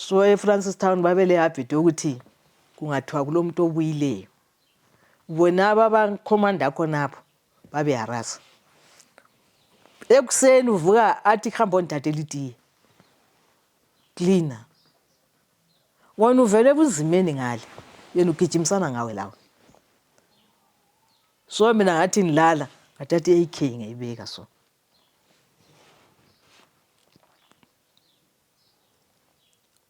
So eFrancistown babele happy ukuthi kungathiwa kulomuntu obuyileyo. Bona abakhomanda khonapho babe harasa. Ekuseni uvuka athi khamba ondadela itiye. Cleaner. Wona uvele ebuzimeni ngale. Yena ugijimisana ngawe lawo. So mina ngathi nilala, ngathatha AK ngayibeka so.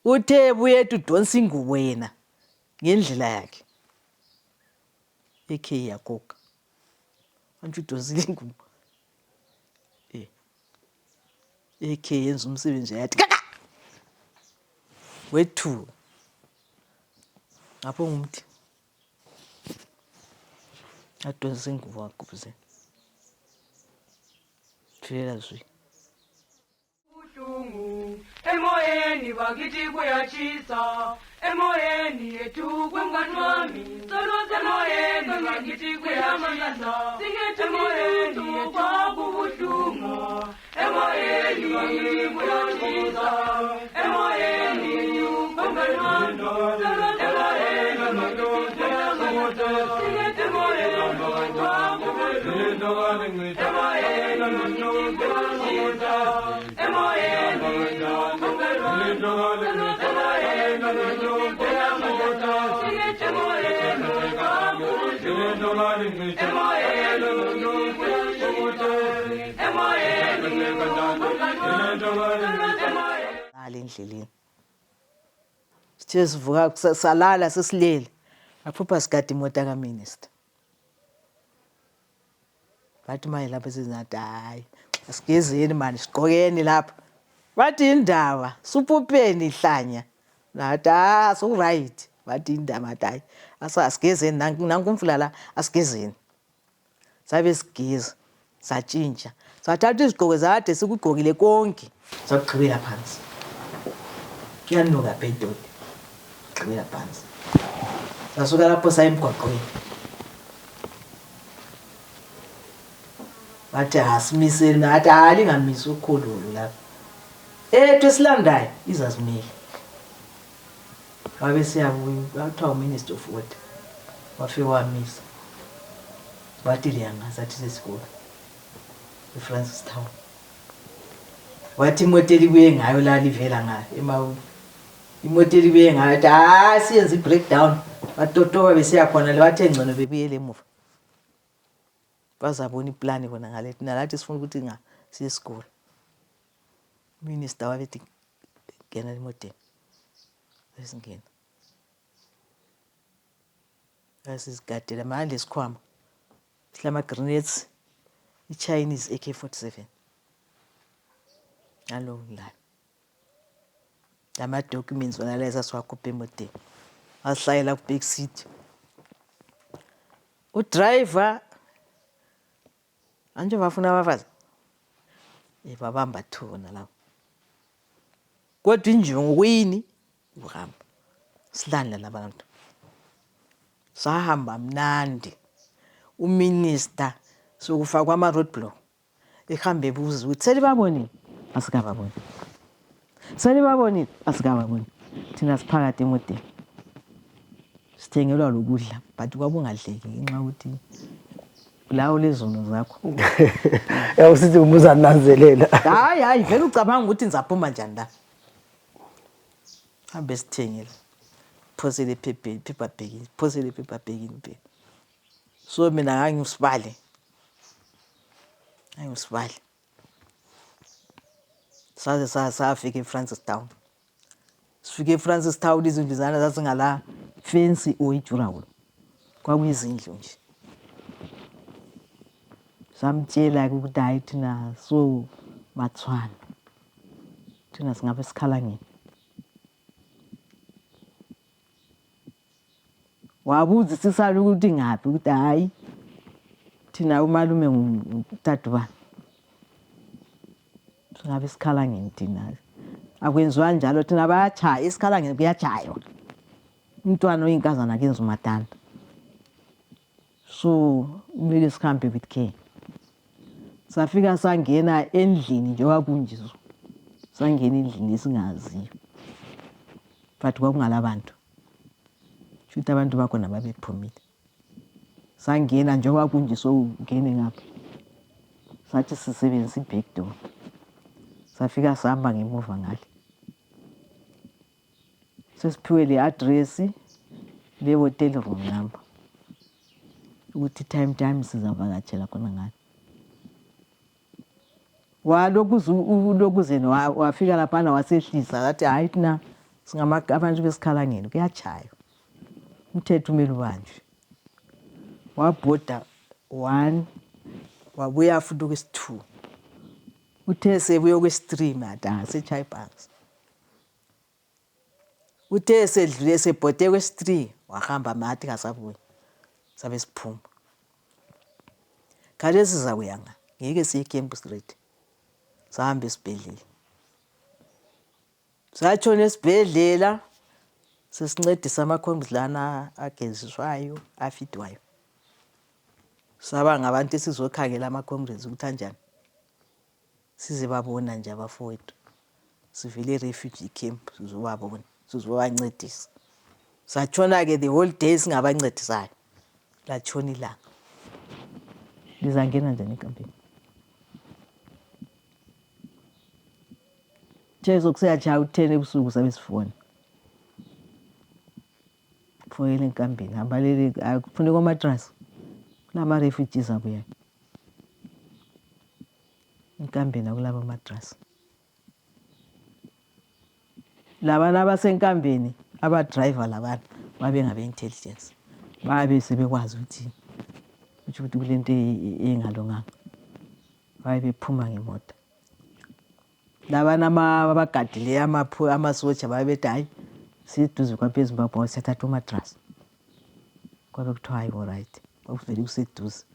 Uthe buye udonsa ingubo yena ngendlela yakhe. AK yakoka. Manje udonsile ingubo. AK yenza umsebenzi yathi kaka. Wethu. Ngapho ngumthi. Adonsa ingubo wakubuzeni. Phela zwi. Emoyeni bakithi kuyachisa, emoyeni yethu kwemngani wami, soluze emoyeni bakithi kuyachisa, singethe emoyeni yethu kwakubuhlungu, emoyeni bakithi kuyachisa, emoyeni yethu kwemngani wami, soluze emoyeni bakithi kuyachisa, singethe emoyeni yethu kwakubuhlungu, emoyeni bakithi kuyachisa, emoyeni endleleni. Sithe sivuka salala sesilele. Aphupha sigadi imoto kaMinister. Bathi maye lapha sizathi hayi asigezeni manje sigqokeni lapha. Bathi indaba supupeni ihlanya. Nathi so right. Bathi indaba hayi asigezeni nanku umfula la asigezeni. Sabe sigeza satshintsha. Sathatha izigqoko zade sikugqokile konke. Sakuqhibela phansi. Kuyanuka phedodi. Qhibela phansi. Sasuka lapho sayemgwaqweni. Bathi asimiseni nathi lingamisi ukhululu lapha. Ethu esilandayo izazimile. Babe siyabuya bathiwa uMinister of Water. Wafika wamisa. Bathi liyanga sathi sesikole. eFrancistown. Wathi imoto elibuye ngayo la livela ngayo eMawu. Imoto elibuye ngayo athi siyenza ibreakdown. Batotoba besiya khona le bathe ngcono bebuyele emuva. Bazabona iplan bona ngale nalathi sifuna ukuthi siye esikole. Minister wabethi ngena emoteni. Besingena. Asisigadela manje sikhwama. Sihlama grenades iChinese AK-47. Alo la. Lama documents wona lesa siwakhupha emoteni. Asihlayela ku back seat. Udriver anje bafuna abafazi. Babamba thona la. Kodwa injongo kuyini? Uhamba. Silandla labantu. Sahamba mnandi. UMinister sokufakwa ama roadblock. Ehambe ebuza ukuthi selibabonile asikababoni. Selibabonile asikababoni. Thina siphakathi emoteni. Sithengelwa lokudla but kwabungadleki ngenxa ukuthi lawo lezono zakho. Yawusithi umuza nanzelela. Hayi vele ucabanga ukuthi ngizaphuma njani la. Hambe sithengela. Phosele paper bag, phosele paper bag impela. So mina ngangisibale. Ayusibale. Saze safika eFrancistown. Sifike eFrancistown izindluzana zasingala fence oyijurawulo. Kwakuyizindlu nje. Samtshela ukuthi hayi thina so mathwana. Thina singabe sikhalangeni. Wabuza sisala ukuthi ngaphi ukuthi hayi thina umalume ngutatuba. Singabe sikhalangeni thina. Akwenziwa njalo thina bayachaya isikhalangeni kuyachaywa. Umntwana oyinkazana kenza umatana. So kumele sikhambe with care. Safika sangena endlini nje wakunjizo. Sangena endlini esingaziyo. but kwakungalabantu futhi abantu bakhona babephumile sangena njengoba kunje sowungene ngapha sathi sisebenzisa i-back door safika sihamba ngemuva ngale sesiphiwe le address le hotel room number ukuthi time sizavakatshela khona ngale walokuzeni wafika laphana wasehlisa wathi hayi thina abantu besikhalangeni kuyachaya umthetho umele ubanjwe wabhoda 1 wabuya futhi kwesi-2 uthe sebuye kwesi-3 mada sechaye phansi uthe sedlule sebhode kwesi-3 wahamba mathi kasabuye sabe siphuma kale sizakuya ngeke siye camp straight sahamba esibhedlela satshona esibhedlela sesincedisa amakhombisi lana ageziswayo afidwayo saba ngabantu esizokhangela ama-comrades ukuthi anjani size babona nje abafowethu sivele refugee camp sizobabona sizobancedisa satshona-ke the whole day singabancedisayo latshona ilanga lizangena njani enkampeni the sokuseyatshaya u-10 ebusuku sabe sifona kufoyele enkampeni hamba lele akufuneka amatrasi kulama-refugees abuyayo enkambeni akulaba amatrasi labana abasenkambeni abadrayiva labana babengabe-intelligence babe sebekwazi ukuthi kule nto engalunganga babe bephuma ngemoto labana abagadileyo amasotsha babe bethi hayi siduze kwabezimbabwe siyathatha umatrasi kwabe kuthiwa hayi allright kwakuvele kuseduze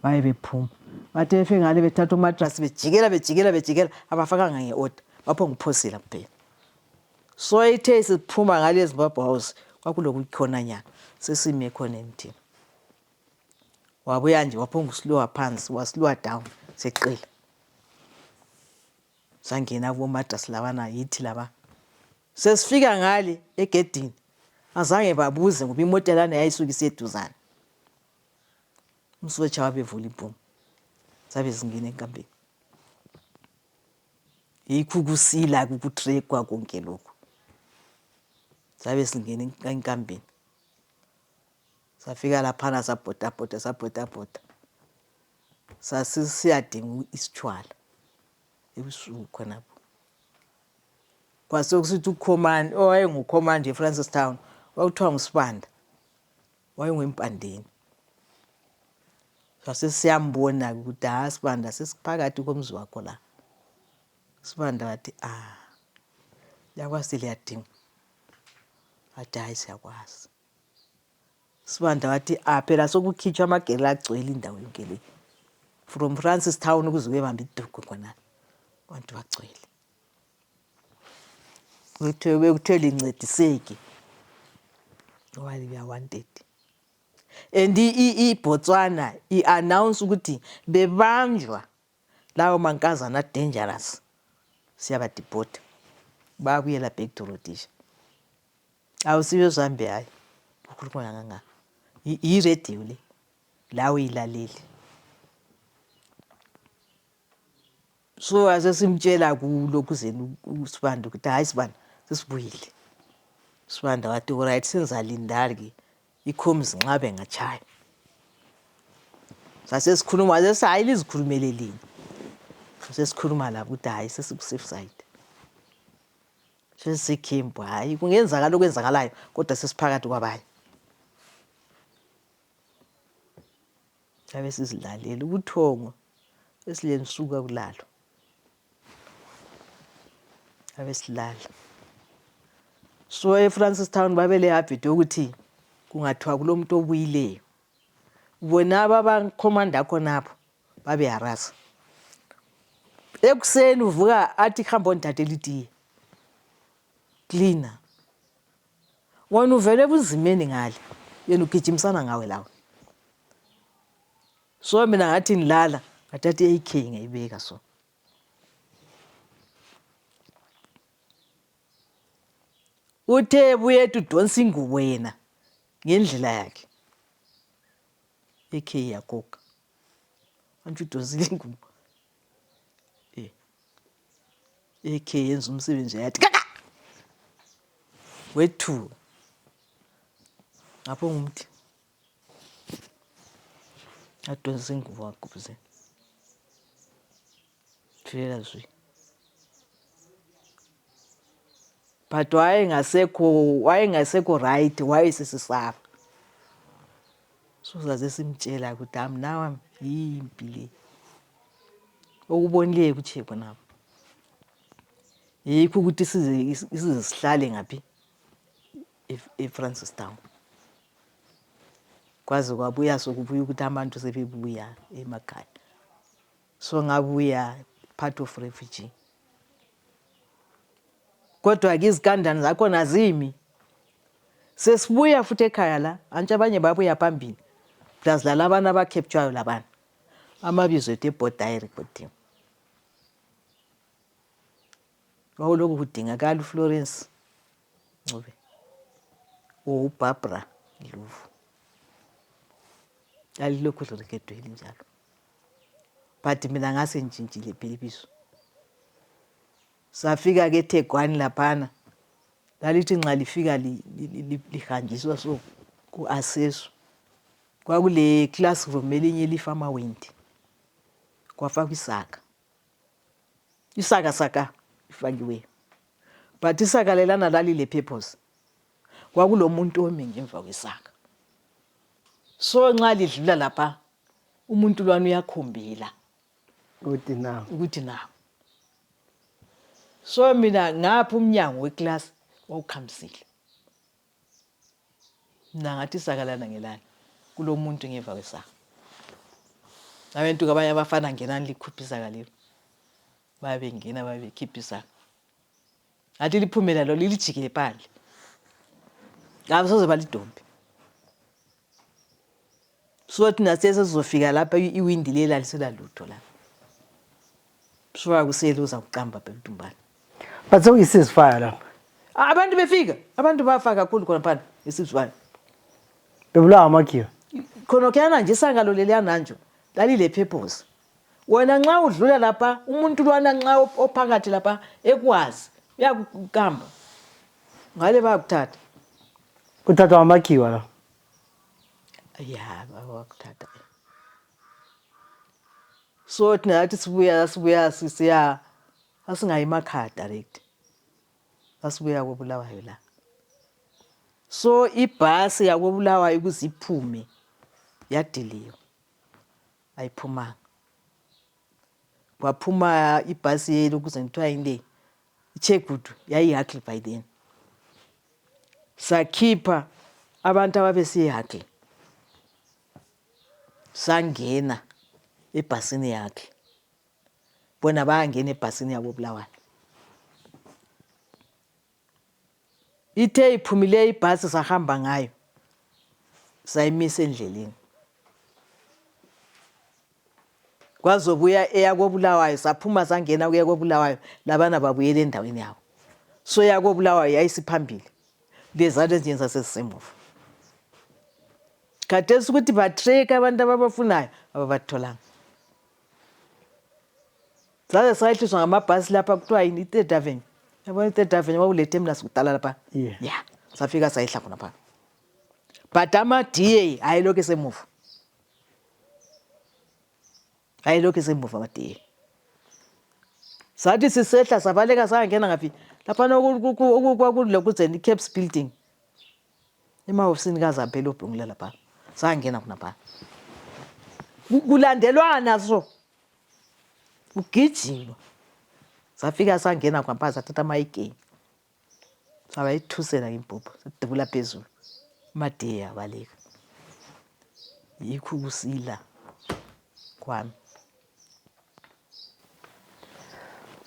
baye bephuma bathe befike ngale bethatha umatrasi bejikela abafakanga nge-order baphonguphosela kuphela so ithe siphuma ngale ezimbabwe house kwakulokukhona nyana sesime khona emthini wabuya nje waphongusilowa phansi wasilowa down seqela sangena kubomatrasi labana yithi laba sesifika ngale egedini azange babuze ngoba imoto lana yayisuka iseduzane umsotsha wabevula ibhumu sabe singena enkampeni yikho kusila kukutrekwa konke lokhu sabe singena enkampeni safika laphana sabhoda sasisiyadinga isitshwala ebusuku khonapho kwasekusithi ukhomani owayengukhomandi eFrancis Town wakuthiwa nguSibanda wayengwempandeni sasesiyambona ukuthi ha Sibanda sesiphakathi komzi wakho la Sibanda wathi yakwazi liyadinga wathi hayi siyakwazi Sibanda wathi phela sokukhitshwa amagele agcwele indawo yonke le from Francis Town ukuze uyebamba iduku khona abantu bagcwele bekuthiwe lincediseke ngoba liya wanted and iBotswana i-announce ukuthi bebanjwa lawo mankazana dangerous siyabadeport babuyela back to Rhodesia awusibe Zambia hayi ukhuluma nganga i-radio le lawo ilaleli so asesimtshela kulokuzeni uSibanda ukuthi hayi Sibanda sesibuyile Sibanda wathi alright senzalindali ikhomzi nxabe ngachaya sasesikhuluma hayi lizikhulumelelini sesikhuluma la ukuthi hayi sesiku-safe side sesikhempu hayi kungenzakala okwenzakalayo kodwa sesiphakathi kwabanye sabe sizilalela ubuthongo esilensuka kulalo abesilala so eFrancis Town babele habit ukuthi kungathiwa kulomuntu obuyileyo bona abakhomanda khonapho babe harasa ekuseni uvuka athi khamba ondadela itiye cleaner wona uvele ebunzimeni ngale yena ugijimisana ngawe lawo so mina ngathi nilala ngathatha i-AK ngayibeka so uthe buye ethi udonsa ingubo yena ngendlela yakhe ekhe yakoka antu udonsile ingubo ekhe yenza umsebenzi yathi kaka wethu ngapho ngumthi adonsa ingubo wagubuze Thula zwi but wayengasekho right wayesesisaba so zaze simtshela ukuthi amnawa yimpi le okubonile kucheko nabo yikho ukuthi size sihlale ngaphi eFrancistown kwaze kwabuya sokubuya ukuthi abantu sebebuya emakhaya so ngabuya part of refugee kodwa ke izikandani zakhona zimi sesibuya futhi ekhaya la antsha abanye babuya phambili plus lalabana abacaptureyo labana amabizo ethu ebhodai reporting wawulokhu kudingakala uFlorence Ncube uBarbara Ndlovu alilokhu lirekedweni njalo but mina ngase njintshile phela ibizo safika ke eThekwani laphana lalithi nxa lifika lihanjiswa so ku-assesswa kwakule classroom elinye lifama wind kwafakwa isaka saka ifakiwe but isaka lelana lalile purpose kwakulomuntu omi ngemva kwesaka so nxa lidlula lapha umuntu lwana uyakhombela ukuthi na so mina ngapha umnyango weclass wawukhamisile mina ngathi isakalana ngelana kulomuntu ngemva kwesaka abantu kabanye abafana ngenani likhupha isaka lelo babengena babekhipha isaka athi liphumela lo lilijikile phandle ngabe soze balidombe so thina sesizofika lapha iwindi lela lisela lutho la so akusele uza kuqamba phela uNtumbane but so isizifaya lapha abantu befika abantu bafaka kakhulu khona phana isizifaya bebulawa amakhiwa khona kuyana nje isangalo leliyana nje lalile purpose wena nxa udlula lapha umuntu lwana nxa ophakathi lapha ekwazi uyakukamba ngale bayakuthatha kuthathwa amakhiwa la ya bayakuthatha so thina athi sibuya sisiya asingayi emakhaya direct asibuya koBulawayo la so ibhasi yakoBulawayo kuziphume yadiliyo ayiphumanga kwaphuma ibhasi yelo kuze ngithiwa yile iChegudu yayihakli by then sakhipha abantu ababesiyihakli sangena ebhasini yakhe bona bayangena ebhasini yakoBulawayo ithe iphumile ibhasi sahamba ngayo sayimisa endleleni kwazobuya eyakoBulawayo saphuma sangena kuya koBulawayo labana babuyela endaweni yawo so yakoBulawayo yayisiphambili lezalo ezinye sasesisemuva khathesi ukuthi batrek abantu ababafunayo ababatholanga zaze sayihliswa ngamabhasi lapha kuthiwa yini iThird Avenue yabona iThird Avenue wawule terminus kudala lapha yeah safika sayihla khona pha but ama-DA ayilokhu esemuva ama-DA sathi sisehla sabaleka sangena ngaphi laphana kwakulokuzeni i-Caps building emahofisini kaZaphela obhungula lapha sangena khona pha kulandelwana so ugijima safika sangena kwapha sathatha ama-igame sabayithusela impuphu sadubula phezulu ama-DA abaleka yikho ukusila kwami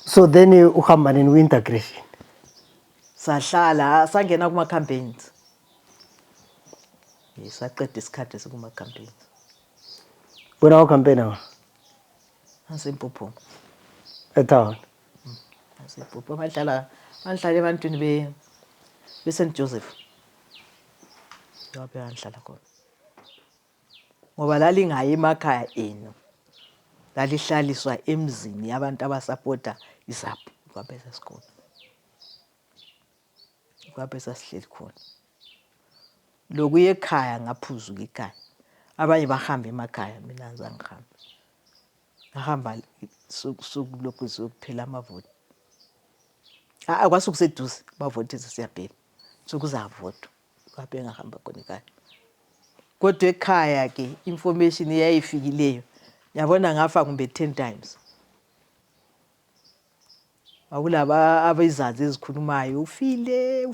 so then uhamba nini kwi-integration sahlala sangena kuma-campaigns saqeda isikhathi esikuma-campaigns wena wacampaigna asempuphu etown asempuphu bahlala ebantwini beSt Joseph lapho ngihlala khona ngoba lalingayi emakhaya enu lalihlaliswa emzini yabantu abasapota iZAPU lapho esasikhona lapho esasihleli khona lokuye ekhaya ngaphuzuka ekhaya abanye bahamba emakhaya mina ngizangihambe ngahamba sokulokhu sokuphela amavoti kwasekuseduze bavoti sesiyaphela sokuzavotwa lapho engahamba khona ekhaya kodwa ekhaya ke information eyayifikileyo yabona ngafa kumbe 10 times akulaba abezazi ezikhulumayo ufile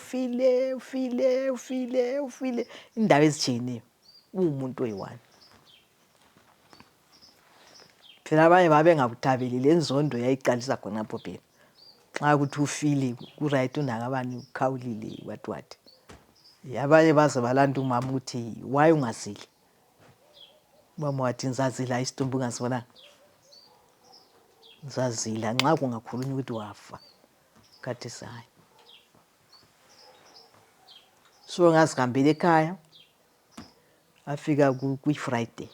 indawo ezijiyeneyo umuntu oyi1 phela abanye babengakuthabeli lenzondo yayiqalisa khona lapho phela xa ukuthi ufile kuright unakabani ukhawulile what abanye baze balanda umama ukuthi why ungazili mama wathi ngizazila isitumbu ngasibona ngizazila nxa kungakhulunywa ukuthi wafa kathi sayi so ngazihambela ekhaya afika kwi-Friday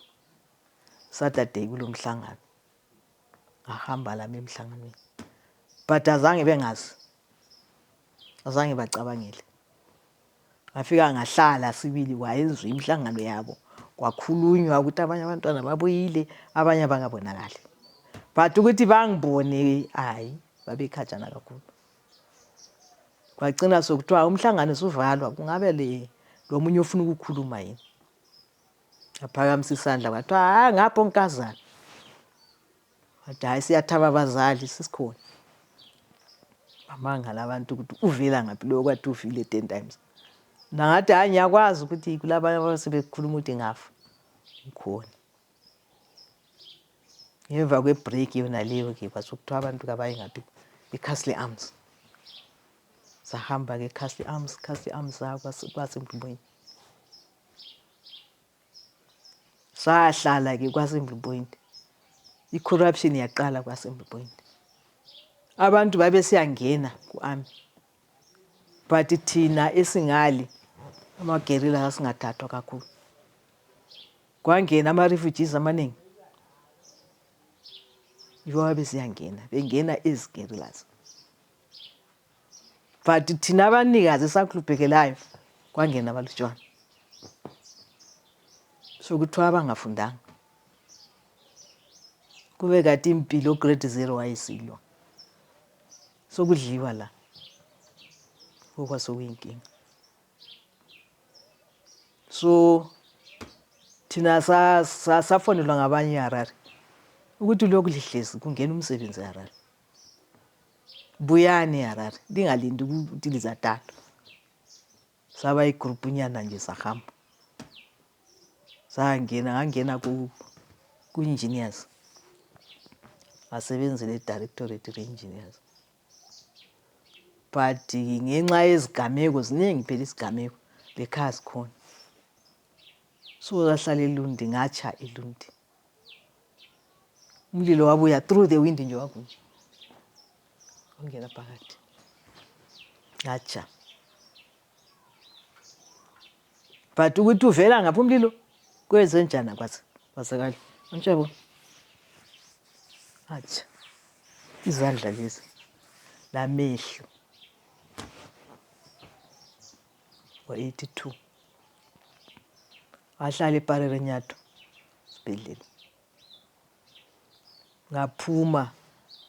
Saturday kulomhlangano ngahamba lami emhlanganweni but azange bacabangele ngafika ngahlala sibili wayenziwa imhlangano yabo kwakhulunywa ukuthi abanye abantwana babuyile abanye bangabonakali but ukuthi bangibone hayi babekhatshana kakhulu kwagcina sokuthiwa umhlangano usuvalwa kungabe lo munye ufuna ukukhuluma yini aphakamisa isandla kwathiwa ngapho onkazana wathi hayi siyathaba abazali sisikhona bamangala abantu ukuthi uvela ngaphi lo kwathi uvile 10 times nangathi hayi ngiyakwazi ukuthi kulabanye abasebekhuluma ukuthi ngafa ngikhona ngemva kwe-break yona leyo ke kwasokuthiwa abantu kabaye ngaphi eCastle Arms sahamba ke Castle Arms kwasemdlubweni sahlala ke kwasemdlubweni i-corruption yaqala kwasemdlubweni abantu babesiyangena ku-army but thina esingali amagerilla asingathathwa kakhulu kwangena ama-refugees amaningi yibo abesiyangena bengena ezigerillas but thina abanikazi esakluphekelayo kwangena abalutshwana sokuthiwa abangafundanga kube kade impilo grade 0 wayesilwa sokudliwa la okwasokuyinkinga so thina safonelwa ngabanye eHarare ukuthi lokhu lihlezi kungena umsebenzi eHarare buyani eHarare lingalindi ukuthi lizathathwa saba igroup nyana nje sahamba ngangena ku-engineers asebenzele directorate re-engineers but ngenxa yezigameko ziningi phela isigameko lekhaya sikhona so sahlala eLundi ngatsha eLundi umlilo wabuya through the window nje wakunje ongena phakathi ngatsha but ukuthi uvela ngapha umlilo kwenze njani kwasakala anjabo atsha izandla lezi lamehlo wa-82 wahlala eParere Nyato sibhedlela ngaphuma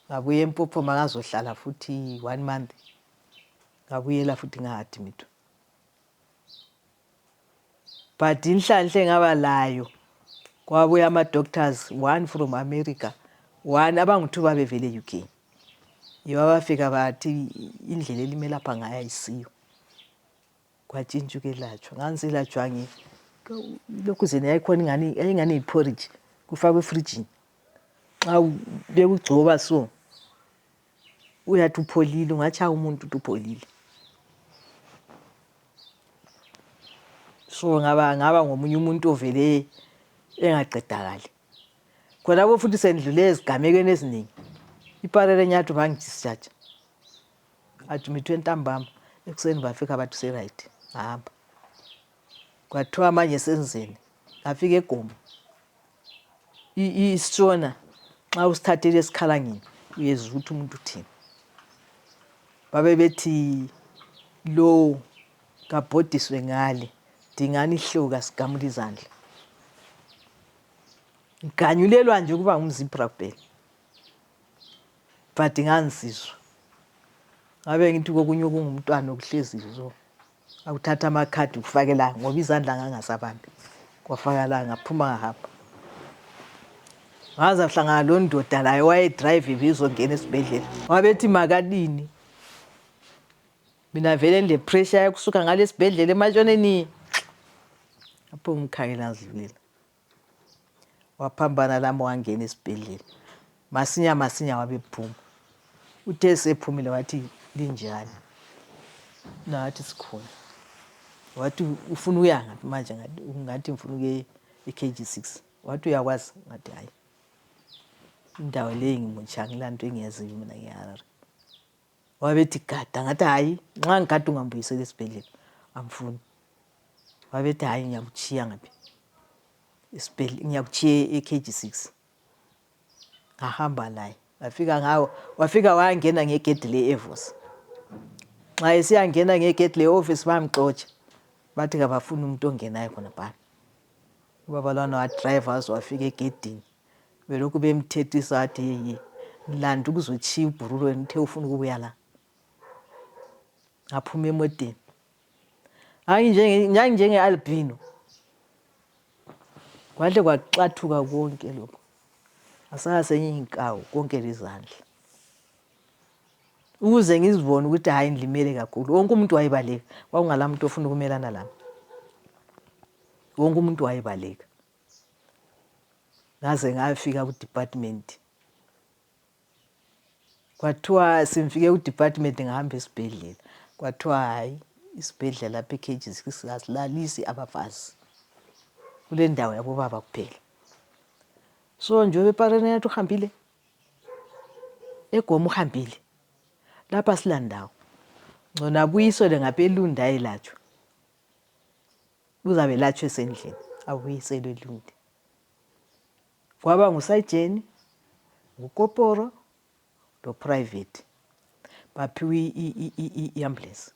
ngabuya eMpophoma ngazohlala futhi 1 month ngabuyela futhi nga-admitwa but inhlanhle ngaba layo kwabuya ama-doctors 1 from America 1 abangu2 babevele e-UK yibo abafika bathi indlela elimele lapha ngayo ayisiyo kwatshintsha ukwelatshwa ngangiselatshwa lokhu zena yayikhona ingani iporridge kufakwe efrijini xa bekugcoba so uyathi upholile ungatshaya umuntu ukuthi upholile so ngaba ngomunye umuntu ovele engaqedakali khonapho futhi sendlule ezigamekweni eziningi iParere Nyato bangidischarge admitwe ntambama ekuseni bafika bathi se-right hamba. Kwathiwa manje senzeni, ngafika eGoma isitshona xa usithathele esikhalangeni uyezwa ukuthi umuntu uthini. Babebethi lo kabhodiswe ngale dingani ihloka sigamula izandla. Ngiganyulelwa nje ukuba ngumzibra kuphela but ngangisizwa. Ngabe ngithi kokunye okungumntwana okuhleziyo so akuthatha amakhadi ukufakela ngoba izandla ngangasabambi. Kwafakala ngaphuma ngahamba. Ngaze ahlangana lo ndoda la wayedrive ibizongena esibhedlela. Wabethi makalini. Mina vele le pressure yakusuka ngale sibhedlela ematshoneni. Apho umkhangela ngidlulela. Waphambana lami wangena esibhedlela. Masinya wabephuma. Uthe sephumile wathi linjani. Nathi sikhona. Wathi ufuna uya ngaphi manje ngathi ngifuna ukuye eKG6. Wathi uyakwazi ngathi hayi. Indawo le ngimutsha ngilanto engiyaziyo mina ngiyaharare. Wabethi gada ngathi hayi nxa ngigada ungambuyisela esibhedlela amfuni. Wabethi hayi ngiyakuchiya ngaphi esibhedlela ngiyakuchiya eKG6. Ngahamba naye. Wafika wangena ngegedi le-Evos. Xa esiyangena ngegedi le-office bamxotsha. Bathi kabafuna umuntu ongenayo khona phana. Ubaba lwana wadrive waze wafika egedini. Belokhu bemthethisa wathi yeye ngilanda ukuzochiya ubhurulo wena uthe ufuna ukubuya la. Ngaphuma emoteni. Njenge-albino. Kwahle kwaxathuka konke lokho. Asasenye inkawu konke lezandla. Ukuze ngizibone ukuthi hayi ndilimele kakhulu. Wonke umuntu wayebaleka. Kwakungala muntu ofuna ukumelana lami. Wonke umuntu wayebaleka. Ngaze ngafika ku-department. Kwathiwa simfike ku-department ngahamba esibhedlela. Kwathiwa hayi isibhedlela lapha eKG6 asilalisi abafazi. Kule ndawo yabo baba kuphela. So nje beparene yathi uhambile. eGoma uhambile. Lapha silandawo. Ngona abuyisele ngapha eLunda elatshwe. Uzabe latshwe esendlini. Abuyiselwe eLunda. Kwaba ngusayijeni, ngukoporo, lo private. Baphiwe i-ambulance.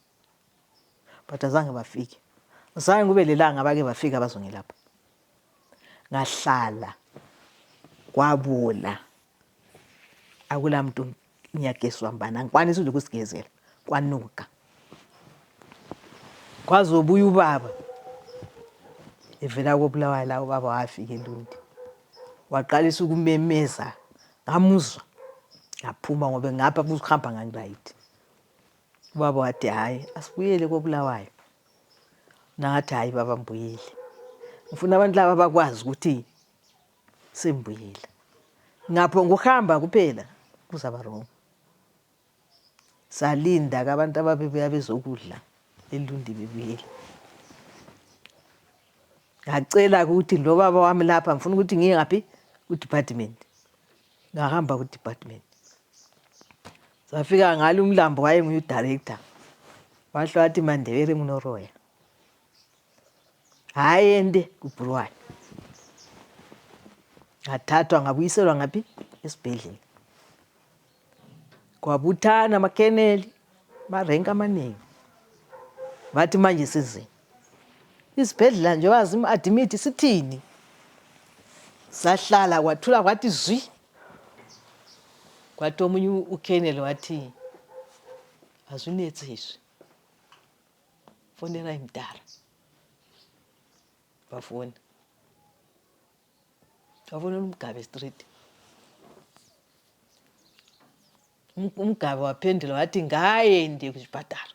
But azange bafike. Ngizange kube lelanga bake bafika bazongilapha. Ngahlala. Kwabola. Akula muntu ngiyageswa mbana ngikwanisa ukusigezela kwanuka. Kwazobuya ubaba. Evela koBulawayo la ubaba wafika eLundi. Waqalisa ukumemeza ngamuzwa. Ngaphuma ngoba ngapha kuzohamba ngani right. Ubaba wathi hayi asibuyele koBulawayo. Nathi hayi baba mbuyele. Ngifuna abantu laba bakwazi ukuthi sembuyela. Ngapho ngokuhamba kuphela kuzaba wrong. Salinda abantu ababebuya bezokudla eLundi bebuyela. Ngacela ukuthi lo baba wami lapha ngifuna ukuthi ngiye ngaphi ku-department. Ngahamba ku-department. Safika ngalo uMlambo wayenguye udirector. Wahle wathi Mandebele Munoroya. Hayi ende kuBulawayo. Ngathathwa ngabuyiselwa ngaphi esibhedlela. Kwabuthana amakeneli marenka amaningi. Bathi manje size. Isibhedlela nje wazi admit sithini. Sahlala kwathula kwathi zwi. Kwathi omunye ukeneli wathi azunetsizwe. Fonela imdala. Bafona. Wabona uMgabe Street. Umgabe waphendula wathi ngayendi kusipatala.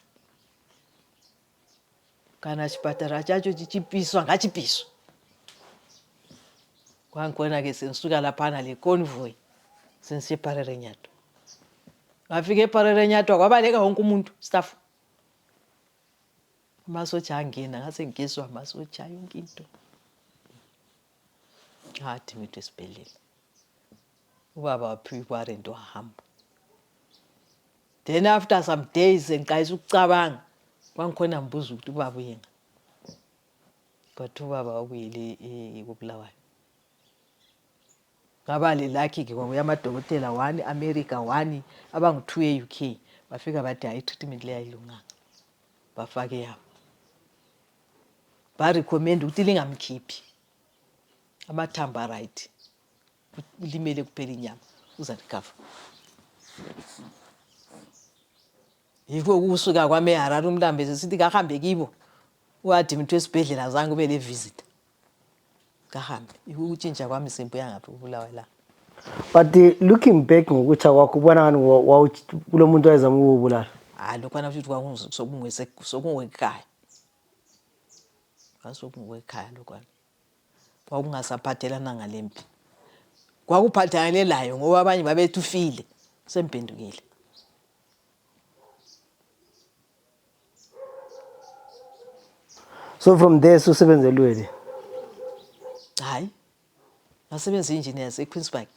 Kana sipatala chacho chichipiswa ngachipiswa. Kwankona ke sensuka lapha le convoy sensiparere Nyato. Ngafika eParere Nyato kwabaleka wonke umuntu staff. Masocha angena ngase ngizwa masocha yonke into. Hathi mithu esibhedlela. Ubaba waphiwa warrant wahamba. Then after some days ngiqayisa ukucabanga kwangikhona ngibuza ukuthi ubaba uyenga but ubaba wabuyele koBulawayo ngabali lucky-ke ngoba amadokotela 1 America 1 abangu2 e-UK bafika bathi hayi treatment le ayilunganga bafake yabo ba recommend ukuthi lingamkhiphi amathamba right limele kuphela inyama uza recover yiko kusuka kwami eHarare umlambe sithi kahambe kibo wathi mthu esibhedlela zange ube le visit kahambe ukutshintsha kwami sempo yangaphi uBulawayo la. But looking back ngokutsha kwakho ubona ngani kulo muntu wayezama ukubulala? Lokwana futhi kwakungwekhaya kwasokungwekhaya lokwana kwakungasaphathelana ngalempi kwakuphathelelayo ngoba abanye babethufile sempendukile. So from there usebenze elweli? Hayi ngasebenza engineer eQueenspark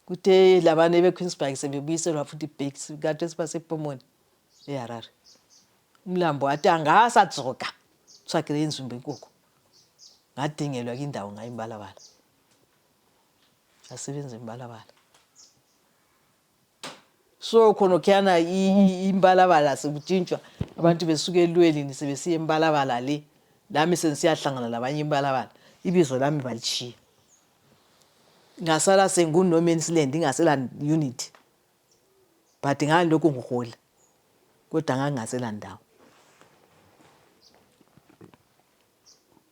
kuthe labane beQueenspark sebebuyiselwa futhi back kade sibasepomoni eHarare umlambo wathi angasatsoka swakile inzumbe inkukhu ngadingelwa indawo ngayimbalabala asebenza imbalabala so khona khana imbalabala sekutshintshwa abantu besuke elwelini sebesiya imbalabala le lami sensiyahlangana labanye imbalabala ibizo lami balichiya ngasala senguno men's land ingasela unit but ngani lokho ngihola kodwa ngangasela ndawo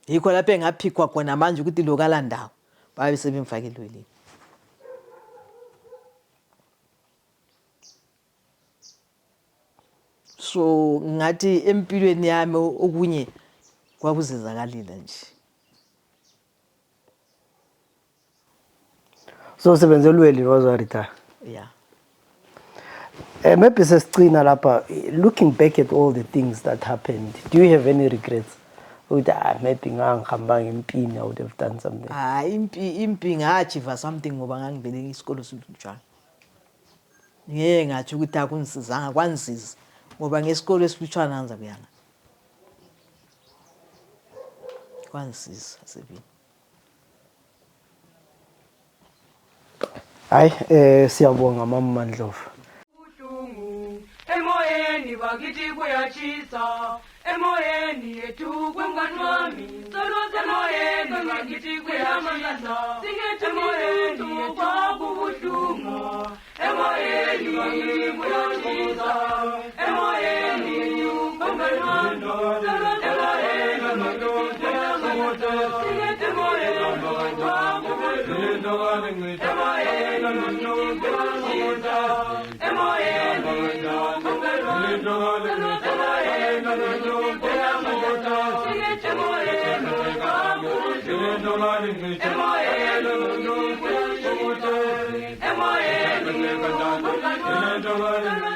yikho lapho engaphikwa khona manje ukuthi lokala ndawo babe sebemfake elwelini. So ngathi empilweni yami okunye kwakuzenzakalile nje. So usebenze elweli waze retire? Yeah. Maybe sesicina lapha, looking back at all the things that happened, do you have any regrets? Maybe ngangihamba ngempini I would have done something. Impi ngachiva something ngoba ngangivele isikolo silutshwana. Ngeke ngathi ukuthi akunisizanga kwanisiza ngoba ngesikolo esilutshwana ngenza kuyanga. Kwanisiza sebi. Hayi siyabonga Mama Mandlovu. Emoyeni bakithi kuyachisa emoyeni yethu kwemngani wami soluze emoyeni bakithi kuyachisa singethe emoyeni yethu kwakubuhlungu emoyeni bakithi kuyachisa emoyeni yethu kwemngani wami soluze emoyeni bakithi kuyachisa singethe emoyeni yethu kwakubuhlungu emoyeni bakithi kuyachisa emoyeni Emoyeni